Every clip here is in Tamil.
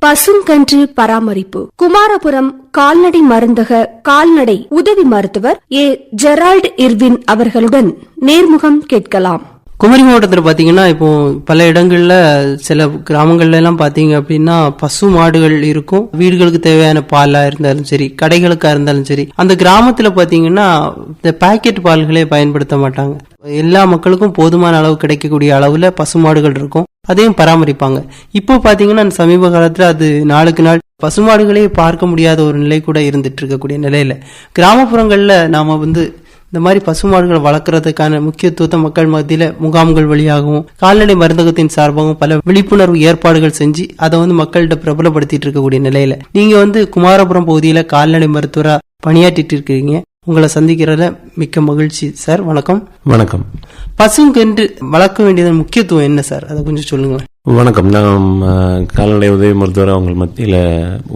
பசுங்கன்று பராமரிப்பு. குமாரபுரம் கால்நடை மருந்தக கால்நடை உதவி மருத்துவர் ஏ. ஜெரால்ட் இர்வின் அவர்களுடன் நேர்முகம் கேட்கலாம். குமரி மாவட்டத்தில் பார்த்தீங்கன்னா இப்போ பல இடங்கள்ல சில கிராமங்கள்ல எல்லாம் பார்த்தீங்க அப்படின்னா பசு மாடுகள் இருக்கும். வீடுகளுக்கு தேவையான பாலா இருந்தாலும் சரி, கடைகளுக்கா இருந்தாலும் சரி, அந்த கிராமத்துல பார்த்தீங்கன்னா இந்த பாக்கெட் பால்களே பயன்படுத்த மாட்டாங்க. எல்லா மக்களுக்கும் போதுமான அளவு கிடைக்கக்கூடிய அளவுல பசுமாடுகள் இருக்கும். அதையும் பராமரிப்பாங்க. இப்போ பாத்தீங்கன்னா சமீப காலத்துல அது நாளுக்கு நாள் பசுமாடுகளே பார்க்க முடியாத ஒரு நிலை கூட இருந்துட்டு இருக்கக்கூடிய நிலையில கிராமப்புறங்கள்ல நாம இந்த மாதிரி பசுமாடுகளை வளர்க்கறதுக்கான முக்கியத்துவத்தை மக்கள் மத்தியில முகாம்கள் வழியாகவும் கால்நடை மருந்தகத்தின் சார்பாகவும் பல விழிப்புணர்வு ஏற்பாடுகள் செஞ்சு அதை மக்கள்கிட்ட பிரபலப்படுத்திட்டு இருக்கக்கூடிய நிலையில நீங்க குமாரபுரம் பகுதியில கால்நடை மருத்துவரா பணியாற்றிட்டு இருக்கீங்க. உங்களை சந்திக்கிறதுல மிக்க மகிழ்ச்சி சார். வணக்கம். வணக்கம். பசுங்கன்று வளர்க்க வேண்டியதன் முக்கியத்துவம் என்ன சார், அதை கொஞ்சம் சொல்லுங்களேன். வணக்கம். நான் கால்நடை உதவி மருத்துவரை உங்கள் மத்தியில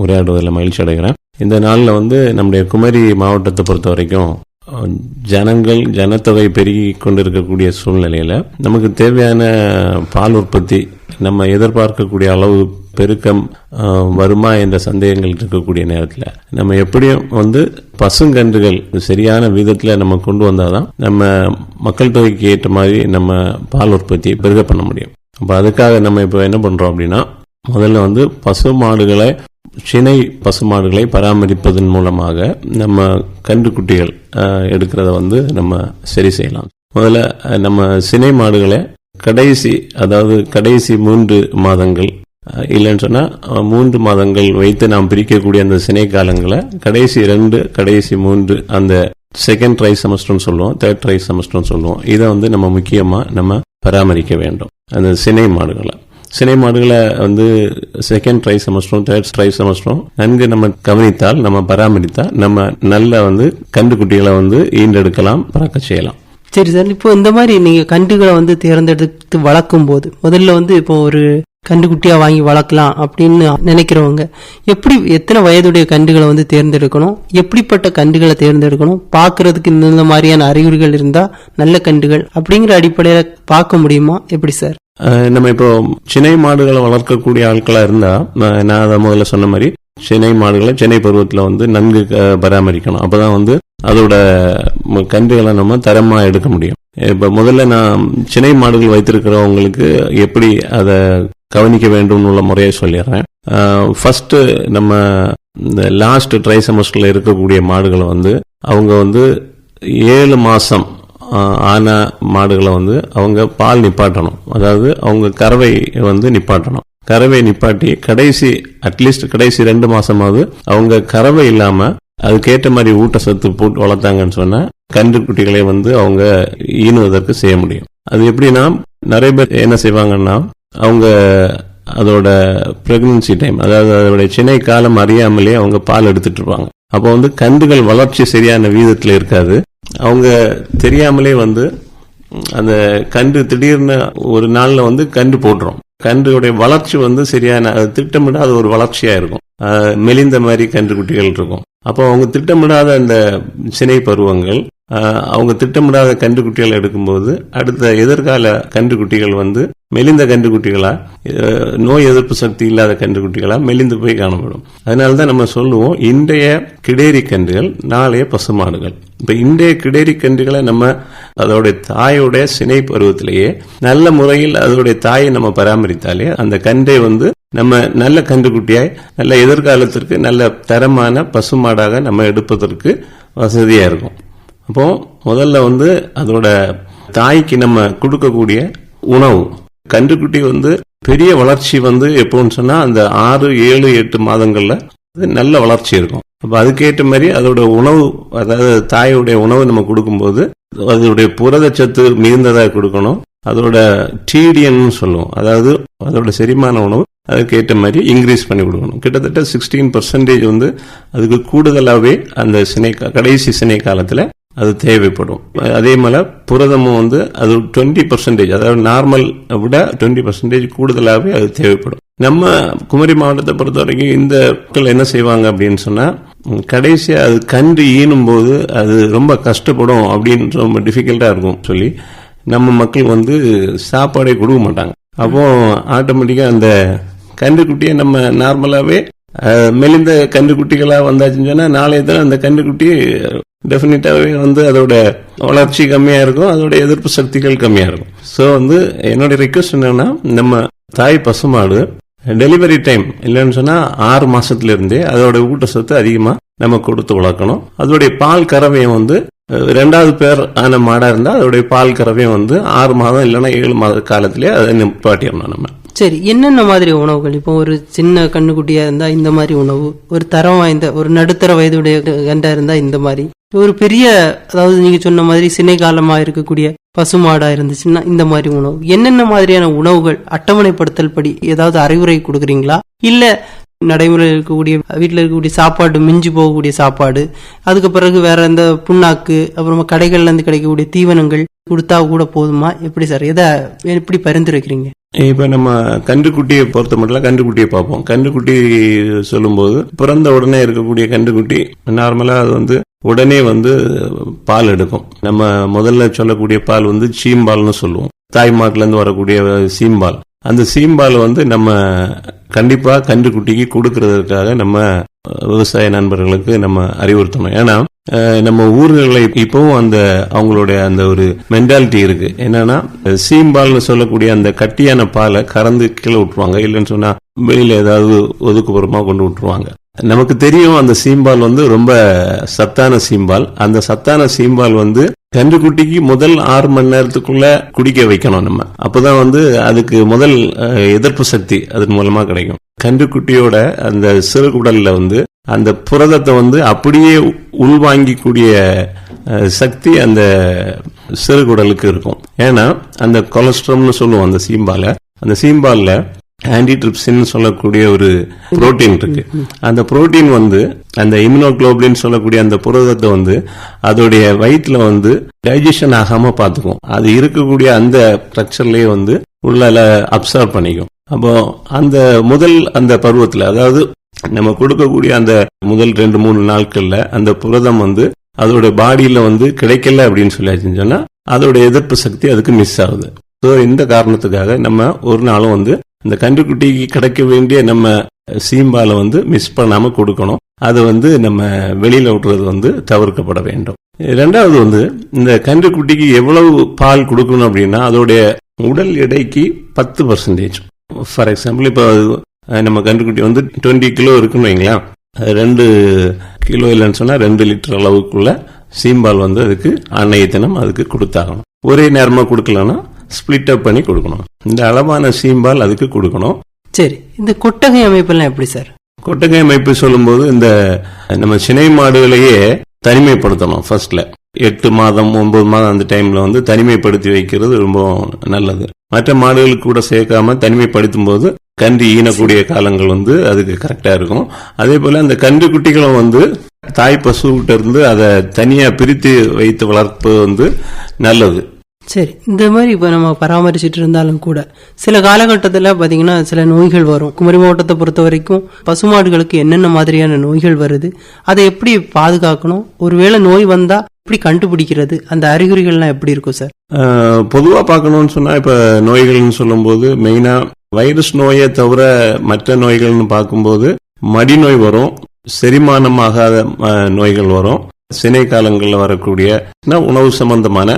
உரையாடுவதில் மகிழ்ச்சி அடைகிறேன். இந்த நாளில் நம்முடைய குமரி மாவட்டத்தை பொறுத்த வரைக்கும் ஜனத்தொகை பெருகி கொண்டிருக்கக்கூடிய சூழ்நிலையில நமக்கு தேவையான பால் உற்பத்தி நம்ம எதிர்பார்க்கக்கூடிய அளவு பெருக்கம் வருமா என்ற சந்தேகங்கள் இருக்கக்கூடிய நேரத்தில் நம்ம எப்படியும் பசுங்கன்றுகள் சரியான விதத்தில் நம்ம கொண்டு வந்தாதான் நம்ம மக்கள் தொகைக்கு ஏற்ற மாதிரி நம்ம பால் உற்பத்தியை பெருக பண்ண முடியும். அப்போ அதுக்காக நம்ம இப்போ என்ன பண்றோம் அப்படின்னா, முதல்ல பசு மாடுகளை சினை பசுமாடுகளை பராமரிப்பதன் மூலமாக நம்ம கன்றுக்குட்டிகள் எடுக்கிறத நம்ம சரி செய்யலாம். முதல்ல நம்ம சினை மாடுகளை கடைசி 3 மாதங்கள் இல்லைன்னு சொன்னா 3 மாதங்கள் வைத்து நாம் பிரிக்கக்கூடிய அந்த சினை காலங்களை கடைசி 2 கடைசி 3 அந்த செகண்ட் ட்ரை செமஸ்டர்னு சொல்லுவோம், தேர்ட் ட்ரை செமஸ்டர்னு சொல்லுவோம். இதை நம்ம முக்கியமா நம்ம பராமரிக்க வேண்டும். அந்த சினை மாடுகளை செகண்ட் ட்ரை செமஸ்டரும் தேர்ட் ட்ரை செமஸ்டரும் நன்கு நம்ம கவனித்தால், நம்ம பராமரித்தால், நம்ம நல்ல கன்றுக்குட்டிகளை ஈண்டெடுக்கலாம், பறக்க செய்யலாம். சரி சார், இப்போ இந்த மாதிரி நீங்க கன்றுகளை தேர்ந்தெடுத்து வளர்க்கும் போது முதல்ல இப்போ ஒரு கன்றுக்குட்டியா வாங்கி வளர்க்கலாம் அப்படின்னு நினைக்கிறவங்க எத்தனை வயதுடைய கன்றுகளை தேர்ந்தெடுக்கணும், எப்படிப்பட்ட கன்றுகளை தேர்ந்தெடுக்கணும், பாக்குறதுக்கு இந்த மாதிரியான அறிகுறிகள் இருந்தா நல்ல கன்றுகள் அப்படிங்கிற அடிப்படையில பார்க்க முடியுமா, எப்படி சார்? நம்ம இப்போ சினை மாடுகளை வளர்க்கக்கூடிய ஆட்களா இருந்தா, நான் அதை முதல்ல சொன்ன மாதிரி சினை மாடுகளை சினை பருவத்துல நன்கு பராமரிக்கணும். அப்பதான் அதோட கன்றுகளை நம்ம தரமா எடுக்க முடியும். இப்ப முதல்ல நான் சினை மாடுகள் வைத்திருக்கிறவங்களுக்கு எப்படி அதை கவனிக்க வேண்டும் உள்ள முறையை சொல்லிடுறேன். ஃபர்ஸ்ட் நம்ம இந்த லாஸ்ட் ட்ரை செமஸ்டர்ல இருக்கக்கூடிய மாடுகளை அவங்க 7 மாசம் ஆன மாடுகளை அவங்க பால் நிப்பாட்டணும். அதாவது அவங்க கறவை நிப்பாட்டணும். கறவை நிப்பாட்டி அட்லீஸ்ட் கடைசி 2 மாசமாவது அவங்க கறவை இல்லாம அதுக்கேற்ற மாதிரி ஊட்டச்சத்து போட்டு வளர்த்தாங்கன்னு சொன்னா கன்றுக்குட்டிகளை அவங்க ஈனுவதற்கு செய்ய முடியும். அது எப்படின்னா, நிறைய பேர் என்ன செய்வாங்கன்னா, அவங்க அதோட பிரெக்னன்சி டைம், அதாவது அதோட சினை காலம் அறியாமலே அவங்க பால் எடுத்துட்டு இருப்பாங்க. அப்போ கன்றுகள் வளர்ச்சி சரியான வீதத்துல இருக்காது. அவங்க தெரியாமலே அந்த கன்று திடீர்னு ஒரு நாள்ல கன்று போட்டுரும். கன்றுடைய வளர்ச்சி சரியான திட்டமிடாத ஒரு வளர்ச்சியா இருக்கும். மெலிந்த மாதிரி கன்றுக்குட்டிகள் இருக்கும். அப்போ அவங்க திட்டமிடாத அந்த சினை பருவங்கள், அவங்க திட்டமிடாத கன்றுக்குட்டிகள் எடுக்கும்போது அடுத்த எதிர்கால கன்றுக்குட்டிகள் மெலிந்த கன்றுக்குட்டிகளா, நோய் எதிர்ப்பு சக்தி இல்லாத கன்றுக்குட்டிகளா மெலிந்து போய் காணப்படும். அதனாலதான் நம்ம சொல்லுவோம், இன்றைய கிடேரி கன்றுகள் நாளைய பசுமாடுகள். இப்ப இன்றைய கிடேரி கன்றுகளை நம்ம அதோடைய தாயோடைய சினை பருவத்திலேயே நல்ல முறையில் அதோடைய தாயை நம்ம பராமரித்தாலே அந்த கன்றை நம்ம நல்ல கன்றுக்குட்டியாய் நல்ல எதிர்காலத்திற்கு நல்ல தரமான பசுமாடாக நம்ம எடுப்பதற்கு வசதியா இருக்கும். அப்போ முதல்ல அதோட தாய்க்கு நம்ம கொடுக்கக்கூடிய உணவு, கன்றுக்குட்டி பெரிய வளர்ச்சி எப்போன்னு சொன்னா அந்த 6, 7, 8 மாதங்கள்ல நல்ல வளர்ச்சி இருக்கும். அப்ப அதுக்கேற்ற மாதிரி அதோட உணவு, அதாவது தாயோடைய உணவு நம்ம கொடுக்கும்போது அதோடைய புரதச்சத்து மிகுந்ததாக கொடுக்கணும். அதோட டிடிஎன் சொல்லுவோம், அதாவது அதோட செரிமான உணவு அதுக்கேற்ற மாதிரி இன்க்ரீஸ் பண்ணி கொடுக்கணும். கிட்டத்தட்ட 16% அதுக்கு கூடுதலாகவே அந்த கடைசி சினை காலத்துல அது தேவைப்படும். அதே மாதிரி புரதமும் அது 20%, அதாவது நார்மல் விட 20% கூடுதலாகவே அது தேவைப்படும். நம்ம குமரி மாவட்டத்தை பொறுத்த வரைக்கும் இந்த மக்கள் என்ன செய்வாங்க அப்படின்னு சொன்னா, கடைசியா அது கன்று ஈனும் போது அது ரொம்ப கஷ்டப்படும் அப்படின்னு ரொம்ப டிஃபிகல்ட்டா இருக்கும் சொல்லி நம்ம மக்கள் சாப்பாடே கொடுக்க மாட்டாங்க. அப்போ ஆட்டோமேட்டிக்கா அந்த கன்றுக்குட்டியை நம்ம நார்மலாவே மெலிந்த கன்றுக்குட்டிகளா வந்தாச்சுன்னு சொன்னா நாளைய தினம் அந்த கன்றுக்குட்டி டெஃபினட்டாவே அதோட வளர்ச்சி கம்மியா இருக்கும், அதோட எதிர்ப்பு சக்திகள் கம்மியா இருக்கும். ஸோ என்னோட ரிக்வஸ்ட் என்னன்னா, நம்ம தாய் பசுமாடு டெலிவரி டைம் இல்லைன்னு சொன்னா 6 மாசத்துல இருந்தே அதோட ஊட்டச்சத்து அதிகமா நம்ம கொடுத்து வளர்க்கணும். அதோடைய பால் கறவையும் 2வது பேர் ஆன மாடா இருந்தா அதோடைய பால் கறவையும் 6 மாதம் இல்லைன்னா 7 மாத காலத்திலேயே அதை நிப்பாட்டிடணும் நம்ம. சரி, என்னென்ன மாதிரி உணவுகள்? இப்போ ஒரு சின்ன கண்ணுக்குட்டியா இருந்தா இந்த மாதிரி உணவு, ஒரு தரம் வாய்ந்த ஒரு நடுத்தர வயதுடைய கண்டா இருந்தா இந்த மாதிரி, ஒரு பெரிய அதாவது நீங்க சொன்ன மாதிரி சினை காலமா இருக்கக்கூடிய பசுமாடா இருந்துச்சுன்னா இந்த மாதிரி உணவு, என்னென்ன மாதிரியான உணவுகள் அட்டவணைப்படுத்தல் படி ஏதாவது அறிவுரை கொடுக்குறீங்களா? இல்ல நடைமுறையில் இருக்கக்கூடிய வீட்டில் இருக்கக்கூடிய சாப்பாடு, மிஞ்சி போகக்கூடிய சாப்பாடு, அதுக்கு பிறகு வேற எந்த புண்ணாக்கு, அப்புறமா கடைகள்ல இருந்து கிடைக்கக்கூடிய தீவனங்கள் கொடுத்தா கூட போதுமா? எப்படி சார், எதை எப்படி பரிந்துரைக்கிறீங்க? இப்ப நம்ம கன்றுக்குட்டியை பொறுத்த மட்டும் கன்றுக்குட்டியை பார்ப்போம். கன்றுக்குட்டி சொல்லும்போது பிறந்த உடனே இருக்கக்கூடிய கன்றுக்குட்டி நார்மலா அது உடனே பால் எடுக்கும். நம்ம முதல்ல சொல்லக்கூடிய பால் சீம்பால்னு சொல்லுவோம். தாய்மாட்டுல இருந்து வரக்கூடிய சீம்பால். அந்த சீம்பால் நம்ம கண்டிப்பா கன்றுக்குட்டிக்கு கொடுக்கறதுக்காக நம்ம விவசாய நண்பர்களுக்கு நம்ம அறிவுறுத்தணும். ஏன்னா நம்ம ஊர்களில் இப்பவும் அவங்களுடைய அந்த ஒரு மென்டாலிட்டி இருக்கு. என்னன்னா சீம்பால்னு சொல்லக்கூடிய அந்த கட்டியான பாலை கறந்து கீழே விட்டுருவாங்க, இல்லைன்னு சொன்னா வெளியில ஏதாவது ஒதுக்குப்புறமா கொண்டு விட்டுருவாங்க. நமக்கு தெரியும் அந்த சீம்பால் ரொம்ப சத்தான சீம்பால். அந்த சத்தான சீம்பால் கன்றுக்குட்டிக்கு முதல் 6 மணி நேரத்துக்குள்ள குடிக்க வைக்கணும் நம்ம. அப்பதான் அதுக்கு முதல் எதிர்ப்பு சக்தி அதன் மூலமா கிடைக்கும். கன்றுக்குட்டியோட அந்த சிறுகுடல்ல அந்த புரதத்தை அப்படியே உள்வாங்கிக்கூடிய சக்தி அந்த சிறுகுடலுக்கு இருக்கும். ஏன்னா அந்த கொலஸ்ட்ரால்னு சொல்லுவோம் அந்த சீம்பால. அந்த சீம்பால்ல ஆன்டிட்ரிப்சின் சொல்லக்கூடிய ஒரு புரோட்டீன் இருக்கு. அந்த புரோட்டீன் அந்த இம்யூனோகுளோபுலின் சொல்லக்கூடிய அந்த புரதத்தை அதோடைய வயிற்றுல டைஜஷன் ஆகாம பாத்துக்கும். அது இருக்கக்கூடிய அந்த ஸ்ட்ரக்சர்லயே உள்ள அப்சர்வ் பண்ணிக்கும். அப்போ அந்த முதல் அந்த பருவத்துல, அதாவது நம்ம கொடுக்கக்கூடிய அந்த முதல் 2-3 நாட்கள்ல அந்த புரதம் அதோட பாடியில கிடைக்கல அப்படின்னு சொல்லியாச்சுன்னு சொன்னா அதோட எதிர்ப்பு சக்தி அதுக்கு மிஸ் ஆகுது. ஸோ இந்த காரணத்துக்காக நம்ம ஒரு நாளும் இந்த கன்றுக்குட்டிக்கு கிடைக்க வேண்டிய நம்ம சீம்பாலை மிஸ் பண்ணாம கொடுக்கணும். அது நம்ம வெளியில விட்டுறது தவிர்க்கப்பட வேண்டும். 2வது இந்த கன்றுக்குட்டிக்கு எவ்வளவு பால் கொடுக்கணும் அப்படின்னா அதோடைய உடல் எடைக்கு 10%. ஃபார் எக்ஸாம்பிள் இப்போ நம்ம கன்றுக்குட்டி 20 கிலோ இருக்குன்னு வைங்களா, 2 கிலோ இல்லைன்னு சொன்னா 2 லிட்டர் அளவுக்குள்ள சீம்பால் அதுக்கு அன்னைய தினம் அதுக்கு கொடுத்தாகணும். ஒரே நேரமா கொடுக்கலன்னா ஸ்பிளிட் அப் பண்ணி கொடுக்கணும். இந்த அளவான சீம்பால் அதுக்கு கொடுக்கணும். சரி, இந்த கொட்டகை அமைப்பெல்லாம் எப்படி சார்? கொட்டகை அமைப்பு சொல்லும்போது இந்த நம்ம சினை மாடுகளையே தனிமைப்படுத்தணும். ஃபர்ஸ்ட்ல 8 மாதம் 9 மாதம் அந்த டைம்ல தனிமைப்படுத்தி வைக்கிறது ரொம்ப நல்லது. மற்ற மாடுகளுக்கு கூட சேர்க்காம தனிமைப்படுத்தும் போது கன்று ஈனக்கூடிய காலங்கள் அதுக்கு கரெக்டா இருக்கும். அதே போல அந்த கன்று குட்டிகளும் தாய் பசுகிட்ட இருந்து அதை தனியா பிரித்து வைத்து வளர்ப்பு நல்லது. சரி, இந்த மாதிரி இப்போ நம்ம பராமரிச்சுட்டு இருந்தாலும் கூட சில காலகட்டத்தில் பார்த்தீங்கன்னா சில நோய்கள் வரும். குமரி மாவட்டத்தை பொறுத்த வரைக்கும் பசுமாடுகளுக்கு என்னென்ன மாதிரியான நோய்கள் வருது, அதை எப்படி பாதுகாக்கணும், ஒருவேளை நோய் வந்தா எப்படி கண்டுபிடிக்கிறது, அந்த அறிகுறிகள்லாம் எப்படி இருக்கும் சார்? பொதுவாக பார்க்கணும்னு சொன்னா இப்ப நோய்கள்னு சொல்லும் போது மெயினா வைரஸ் நோயை தவிர மற்ற நோய்கள்னு பார்க்கும்போது மடி நோய் வரும், செரிமானமாகாத நோய்கள் வரும், சினை காலங்களில் வரக்கூடிய உணவு சம்பந்தமான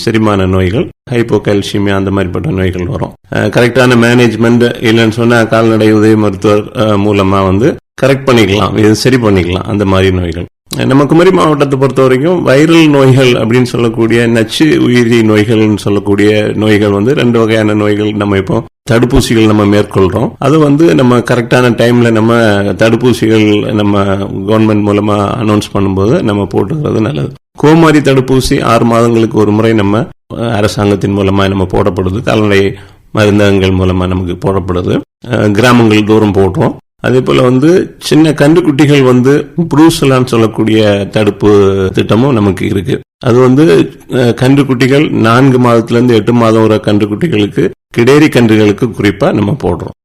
செரிமான நோய்கள், ஹைப்போகால்சியமியா அந்த மாதிரிப்பட்ட நோய்கள் வரும். கரெக்டான மேனேஜ்மெண்ட் இல்லைன்னு சொன்னா கால்நடை உதவி மருத்துவர் மூலமா கரெக்ட் பண்ணிக்கலாம், இது சரி பண்ணிக்கலாம் அந்த மாதிரி நோய்கள். நம்ம குமரி மாவட்டத்தை பொறுத்த வரைக்கும் வைரல் நோய்கள் அப்படின்னு சொல்லக்கூடிய நச்சு உயிரி நோய்கள்னு சொல்லக்கூடிய நோய்கள் 2 வகையான நோய்கள் நம்ம இப்போ தடுப்பூசிகள் நம்ம மேற்கொள்றோம். அது நம்ம கரெக்டான டைம்ல நம்ம தடுப்பூசிகள் நம்ம கவர்மெண்ட் மூலமா அனௌன்ஸ் பண்ணும்போது நம்ம போட்டுக்கிறது நல்லது. கோமாரி தடுப்பூசி 6 மாதங்களுக்கு ஒரு முறை நம்ம அரசாங்கத்தின் மூலமா நம்ம போடப்படுது. கால்நடை மருந்தகங்கள் மூலமா நமக்கு போடப்படுது. கிராமங்கள் தூரம் போடுறோம். அதே போல சின்ன கன்றுக்குட்டிகள் புரூசலான்னு சொல்லக்கூடிய தடுப்பு திட்டமும் நமக்கு இருக்கு. அது கன்றுக்குட்டிகள் 4 மாதத்திலிருந்து 8 மாதம் வரை கன்றுக்குட்டிகளுக்கு, கிடேரி கன்றுகளுக்கு குறிப்பா நம்ம போடுறோம்.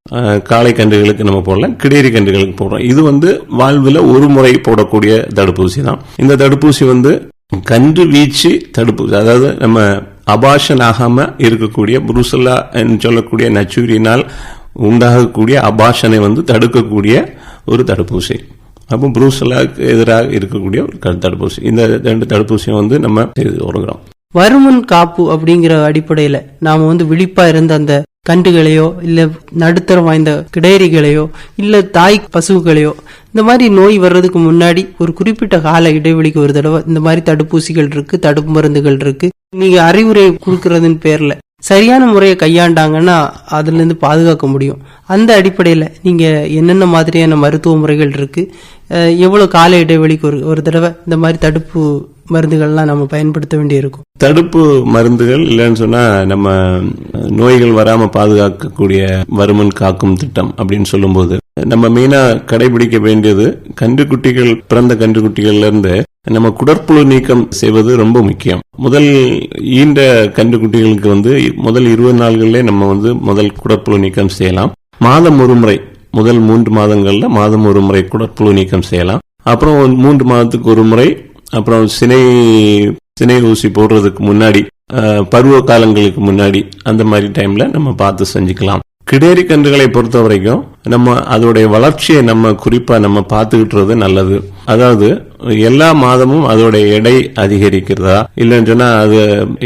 காளை கன்றுகளுக்கு நம்ம போடலாம், கிடேரி கன்றுகளுக்கு போடுறோம். இது வாழ்வுல ஒரு முறை போடக்கூடிய தடுப்பூசி தான். இந்த தடுப்பூசி கன்று வீச்சு தடுப்பூசி, அதாவது நம்ம அபாஷன் ஆகாம இருக்கக்கூடிய புரூசலா சொல்லக்கூடிய நச்சுரியினால் உண்டாகக்கூடிய அபாஷனை வந்து தடுக்கக்கூடிய ஒரு தடுப்பூசி. அப்போ ப்ரூசலாக்கு எதிராக இருக்கக்கூடிய ஒரு தடுப்பூசி. இந்த 2 தடுப்பூசியும் வந்து நம்ம செய்து வருகிறோம். வருமுன் காப்பு அப்படிங்கிற அடிப்படையில நாம வந்து விழிப்பா இருந்த அந்த கன்றுகளையோ இல்ல நடுத்தரம் வாய்ந்த கிடேரிகளையோ இல்ல தாய் பசுக்களையோ இந்த மாதிரி நோய் வர்றதுக்கு முன்னாடி ஒரு குறிப்பிட்ட கால இடைவெளிக்கு ஒரு தடவை இந்த மாதிரி தடுப்பூசிகள் இருக்கு, தடுப்பு மருந்துகள் இருக்கு. நீங்க அறிவுரை கொடுக்கறதுன்னு பேர்ல சரியான முறையை கையாண்டாங்கன்னா அதுல இருந்து பாதுகாக்க முடியும். அந்த அடிப்படையில நீங்க என்னென்ன மாதிரியான மருத்துவ முறைகள் இருக்கு, எவ்வளவு கால இடைவெளிக்கு ஒரு தடவை இந்த மாதிரி தடுப்பு மருந்துகள்லாம் நம்ம பயன்படுத்த வேண்டி இருக்கும்? தடுப்பு மருந்துகள் இல்லைன்னு சொன்னா நம்ம நோய்கள் வராம பாதுகாக்கக்கூடிய வருமுன் காக்கும் திட்டம் அப்படின்னு சொல்லும்போது நம்ம மெயினா கடைபிடிக்க வேண்டியது கன்றுக்குட்டிகள், பிறந்த கன்றுக்குட்டிகள்ல இருந்து நம்ம குடற்புழு நீக்கம் செய்வது ரொம்ப முக்கியம். முதல் ஈன்ற கன்றுக்குட்டிகளுக்கு வந்து முதல் 20 நாள்களிலே நம்ம வந்து முதல் குடற்புழு நீக்கம் செய்யலாம். மாதம் ஒரு முறை, முதல் 3 மாதங்கள்ல மாதம் ஒரு முறை குடற்புழு நீக்கம் செய்யலாம். அப்புறம் 3 மாதத்துக்கு ஒரு முறை, அப்புறம் சினை ஊசி போடுறதுக்கு முன்னாடி, பருவ காலங்களுக்கு முன்னாடி, அந்த மாதிரி டைம்ல நம்ம பார்த்து செஞ்சுக்கலாம். கிடேரி கன்றுகளை பொறுத்த வரைக்கும் நம்ம அதோடைய வளர்ச்சியை நம்ம குறிப்பா நம்ம பார்த்துக்கிட்டுறது நல்லது. அதாவது எல்லா மாதமும் அதோட எடை அதிகரிக்கிறதா இல்லைன்னு சொன்னா அது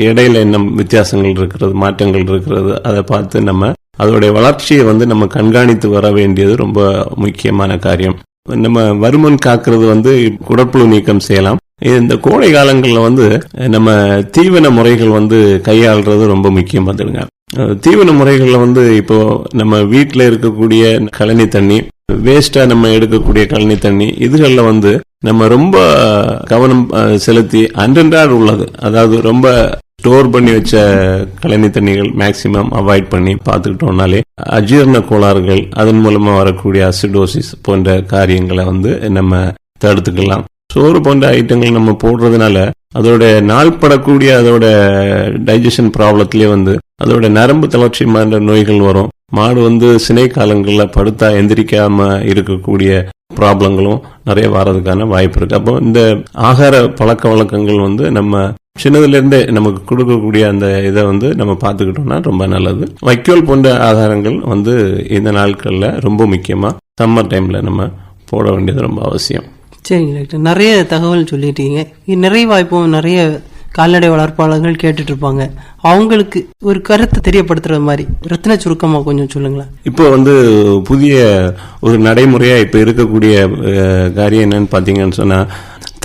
எடையில என்ன வித்தியாசங்கள் இருக்கிறது, மாற்றங்கள் இருக்கிறது, அதை பார்த்து நம்ம அதோடைய வளர்ச்சியை வந்து நம்ம கண்காணித்து வர வேண்டியது ரொம்ப முக்கியமான காரியம். நம்ம வருமுன் காக்கிறது வந்து குடற்புழு நீக்கம் செய்யலாம். இந்த கோடை காலங்களில் வந்து நம்ம தீவன முறைகள் வந்து கையாளுறது ரொம்ப முக்கியம். பார்த்துடுங்க, தீவன முறைகளில் வந்து இப்போ நம்ம வீட்டில் இருக்கக்கூடிய கழனி தண்ணி, வேஸ்டா நம்ம எடுக்கக்கூடிய கழனி தண்ணி, இதுகளில் வந்து நம்ம ரொம்ப கவனம் செலுத்தி அன்றன்றாடு உள்ளது, அதாவது ரொம்ப ஸ்டோர் பண்ணி வச்ச கழனி தண்ணிகள் மேக்சிமம் அவாய்ட் பண்ணி பார்த்துக்கிட்டோம்னாலே அஜீரண கோளாறுகள், அதன் மூலமா வரக்கூடிய அசிடோசிஸ் போன்ற காரியங்களை வந்து நம்ம தடுத்துக்கலாம். சோறு போன்ற ஐட்டங்கள் நம்ம போடுறதுனால அதோட நாள்படக்கூடிய அதோட டைஜஷன் ப்ராப்ளத்திலே வந்து அதோட நரம்பு தளர்ச்சி மாதிரி நோய்கள் வரும். மாடு வந்து சினை காலங்களில் படுத்தா எந்திரிக்காம இருக்கக்கூடிய ப்ராப்ளங்களும் நிறைய வர்றதுக்கான வாய்ப்பு இருக்கு. அப்போ இந்த ஆகார பழக்க வழக்கங்கள் வந்து நம்ம சின்னதுல இருந்தே நமக்கு கொடுக்கக்கூடிய அந்த இதை வந்து நம்ம பார்த்துக்கிட்டோம்னா ரொம்ப நல்லது. வைக்கோல் போன்ற ஆகாரங்கள் வந்து இந்த நாட்கள்ல ரொம்ப முக்கியமா சம்மர் டைம்ல நம்ம போட வேண்டியது ரொம்ப அவசியம். சரிங்க டாக்டர், நிறைய தகவல் சொல்லிட்டீங்க. நிறைய வாய்ப்பும் நிறைய கால்நடை வளர்ப்பாளர்கள் கேட்டுட்டு இருப்பாங்க. அவங்களுக்கு ஒரு கருத்தை தெரியப்படுத்துற மாதிரி ரத்தின சுருக்கமா கொஞ்சம் சொல்லுங்களேன். இப்போ வந்து புதிய ஒரு நடைமுறையா இப்ப இருக்கக்கூடிய காரியம் என்னன்னு பாத்தீங்கன்னு சொன்னா,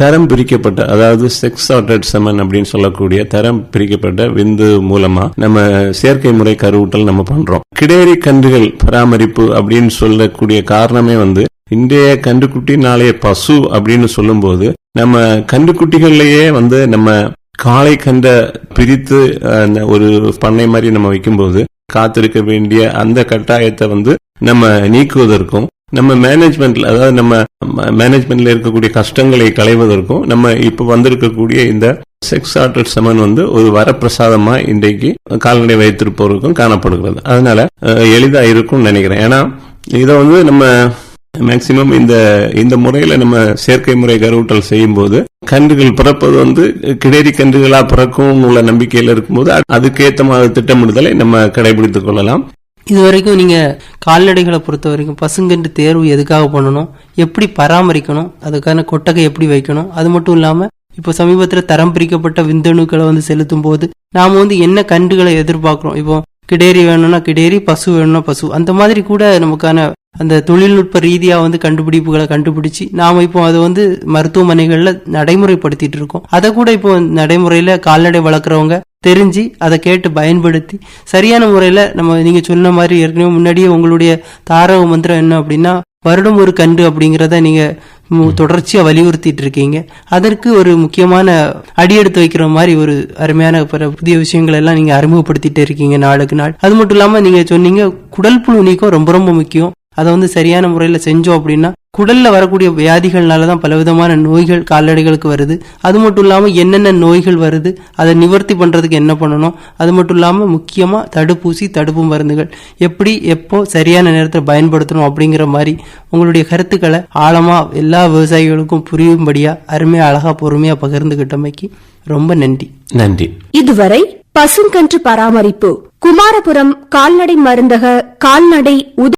தரம் பிரிக்கப்பட்ட, அதாவது செக்ஸ் சார்ட்டட் செமன் அப்படின்னு சொல்லக்கூடிய தரம் பிரிக்கப்பட்ட விந்து மூலமா நம்ம செயற்கை முறை கருவூட்டல் நம்ம பண்றோம். கிடேரி கன்றுகள் பராமரிப்பு அப்படின்னு சொல்லக்கூடிய காரணமே வந்து இன்றைய கன்றுக்குட்டி நாளைய பசு அப்படின்னு சொல்லும் போது நம்ம கன்றுக்குட்டிகள்லயே வந்து நம்ம காளை கண்ட பிரித்து ஒரு பண்ணை மாதிரி நம்ம வைக்கும்போது காத்திருக்க வேண்டிய அந்த கட்டாயத்தை வந்து நம்ம நீக்குவதற்கும், நம்ம மேனேஜ்மெண்ட்ல, அதாவது நம்ம மேனேஜ்மெண்ட்ல இருக்கக்கூடிய கஷ்டங்களை களைவதற்கும் நம்ம இப்ப வந்திருக்கக்கூடிய இந்த செக்ஸ் ஆர்டர் செமன் வந்து ஒரு வரப்பிரசாதமா இன்றைக்கு கால்நடை வைத்திருப்பவருக்கும் காணப்படுகிறது. அதனால எளிதா இருக்கும்னு நினைக்கிறேன். ஏன்னா இதை வந்து நம்ம மேக்சிமம் இந்த முறையில நம்ம செயற்கை முறை கருவூட்டல் செய்யும் போது கன்றுகள் பிறப்பது வந்து கிடேரி கன்றுகளா பிறக்கும் உள்ள நம்பிக்கையில் இருக்கும்போது அதுக்கேற்ற மாதிரி திட்டமிடுதலை நம்ம கடைபிடித்துக் கொள்ளலாம். இதுவரைக்கும் நீங்க கால்நடைகளை பொறுத்த வரைக்கும் பசுங்கன்று தேர்வு எதுக்காக பண்ணணும், எப்படி பராமரிக்கணும், அதுக்கான கொட்டகை எப்படி வைக்கணும், அது மட்டும் இல்லாம இப்போ சமீபத்தில் தரம் பிரிக்கப்பட்ட விந்தணுக்களை வந்து செலுத்தும் போது நாம வந்து என்ன கன்றுகளை எதிர்பார்க்கிறோம். இப்போ கிடேரி வேணும்னா கிடேரி, பசு வேணும்னா பசு, அந்த மாதிரி கூட நமக்கான அந்த தொழில்நுட்ப ரீதியா வந்து கண்டுபிடிப்புகளை கண்டுபிடிச்சு நாம இப்போ அதை வந்து மருத்துவமனைகள்ல நடைமுறைப்படுத்திட்டு இருக்கோம். அதை கூட இப்போ நடைமுறையில கால்நடை வளர்க்குறவங்க தெரிஞ்சு அதை கேட்டு பயன்படுத்தி சரியான முறையில நம்ம நீங்க சொன்ன மாதிரி ஏற்கனவே முன்னாடியே உங்களுடைய தாரக மந்திரம் என்ன அப்படின்னா வருடம் ஒரு கன்று அப்படிங்கிறத நீங்க தொடர்ச்சியா வலியுறுத்திட்டு இருக்கீங்க. அதற்கு ஒரு முக்கியமான அடியெடுத்து வைக்கிற மாதிரி ஒரு அருமையான புதிய விஷயங்கள் எல்லாம் நீங்க அறிமுகப்படுத்திட்டு இருக்கீங்க நாளுக்கு நாள். அது மட்டும் இல்லாம நீங்க சொன்னீங்க குடல் புழு நீக்கம் ரொம்ப ரொம்ப முக்கியம். அதை வந்து சரியான முறையில செஞ்சோம் அப்படின்னா குடல்ல வரக்கூடிய வியாதிகள்னாலதான் பலவிதமான நோய்கள் கால்நடைகளுக்கு வருது. அது மட்டும் இல்லாம என்னென்ன நோய்கள் வருது, அதை நிவர்த்தி பண்றதுக்கு என்ன பண்ணணும், அது மட்டும் இல்லாம முக்கியமா தடுப்பூசி, தடுப்பு மருந்துகள் எப்படி எப்போ சரியான நேரத்தில் பயன்படுத்தணும் அப்படிங்கிற மாதிரி உங்களுடைய கருத்துக்களை ஆழமா எல்லா விவசாயிகளுக்கும் புரியும்படியா அருமையா அழகா பொறுமையா பகிர்ந்துகிட்டமைக்கு ரொம்ப நன்றி. நன்றி. இதுவரை பசுங்கன்று பராமரிப்பு குமாரபுரம் கால்நடை மருந்தக கால்நடை